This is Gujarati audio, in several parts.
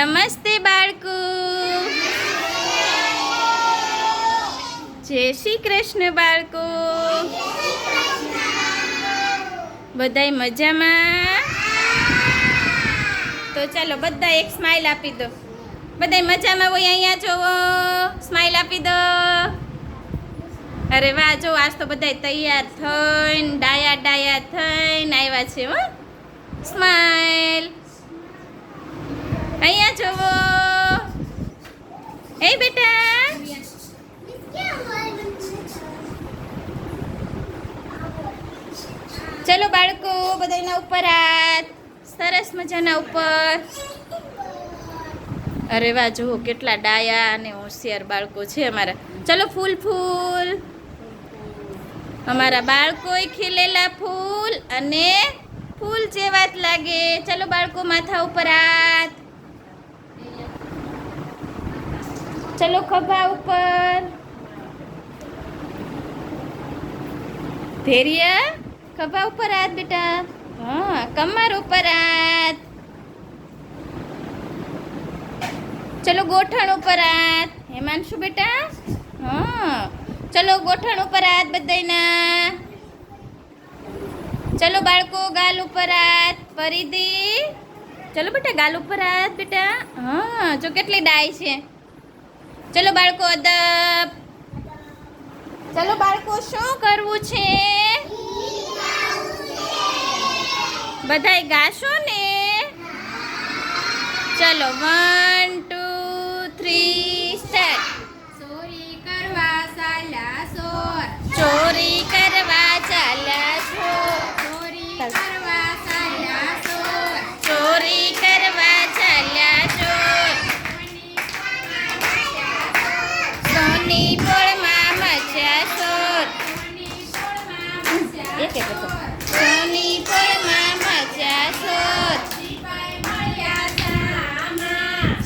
નમસ્તે બાળકો, જય શ્રી કૃષ્ણ બાળકો. બધાય મજામાં? તો ચાલો બધા એક સ્માઈલ આપી દો. બધાય મજામાં હોય અહીંયા જોવો, સ્માઈલ આપી દો. અરે વાહ, જો આજ તો બધાય તૈયાર થઈને ડાયા થઈને આવ્યા છે હો. સ્માઈલ અહીંયા જોવો. એ બેટા, ચલો બાળકો, બધાના ઉપર હાથ, સરસ મજાના ઉપર. અરે વાહ, જુઓ કેટલા ડાયા અને હોશિયાર બાળકો છે અમારા. ચલો ફૂલ ફૂલ, અમારા બાળકોએ ખીલેલા ફૂલ અને ફૂલ જેવા જ લાગે. ચલો બાળકો, માથા ઉપર હાથ. ચલો ખભા ઉપર. ધૈર્ય, ખભા ઉપર હાથ બેટા. હા, કમર ઉપર હાથ. ચલો ગોઠણ ઉપર હાથ. હેમાંશુ બેટા, હા. ચલો ગોઠણ ઉપર હાથ બધાયના. ચલો બાળકો, ગાલ ઉપર હાથ. પરિધિ, ચલો બેટા ગાલ ઉપર હાથ બેટા. હા, જો કેટલી ડાય છે. ચલો બાળકો, અદબ. ચલો બાળકો, શું કરવું છે? બધાય ગાશો ને? ચલો 1 2 3 સ્ટાર્ટ. ચોરી કરવા ચાલ્યા ચોર, ચોરી કરવા ચાલ્યા ચોર. ચોરી કરવા ચાલ્યા ચોર, ચોરી કરવા ચાલ્યા ચોર. સોની પોળમાં મચ્યા ચોર. એક એક સોની પોળમાં મચ્યા ચોર.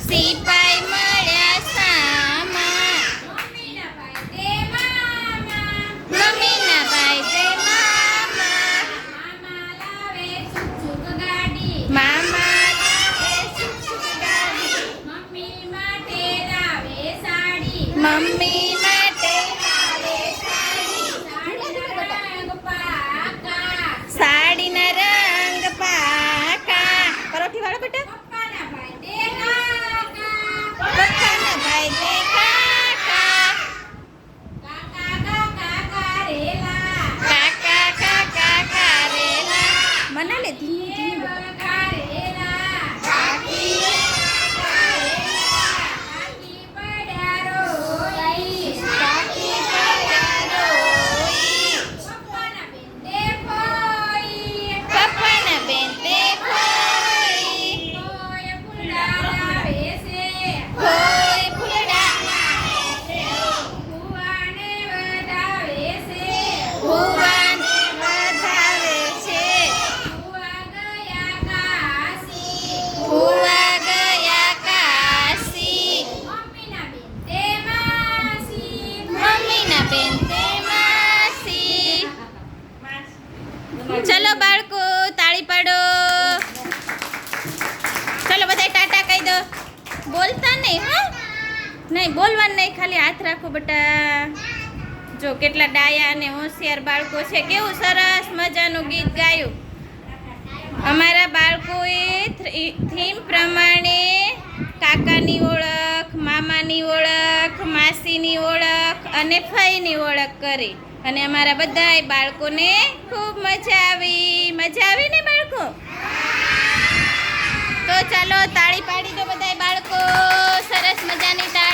સિપાઈ મળ્યા સામા. મમ્મીના ભાઈ તે મામા. મામા લાવે સુખ ગાડી. મમ્મી માટે લાવે સાડી. સાડીના રંગ પાકા. પરોઠી વાળો બેટા. પપ્પાના ભાઈ તે કાકા. કાકા કાકા કારેલા. મને લે ધીમે પપ્પાના બેન તે કોઈ ફૂલડા ભુવાને વધાવે છે. ભુવા ગયા કાશી. મમ્મીના બેન તે માસી. ચલો બાળકો, તાળી પાડો. ચલો બધા ટાટા કહી દો. બોલતા નહીં હો. નહીં બોલવાનું નહીં, ખાલી હાથ રાખો બેટા. જો કેટલા ડાયા અને હોશિયાર બાળકો છે. કેવું સરસ મજાનું ગીત ગાયું. અમારા બાળકોએ થીમ પ્રમાણે કાકાની ઓળખ, મામાની ઓળખ, માસીની ઓળખ અને ફઈની ઓળખ કરી. અને અમારા બધાય બાળકોને ખૂબ મજા આવી. મજા આવી ને બાળકો? તો ચાલો તાળી પાડી દો બધાય બાળકો. સરસ મજાની તાળી.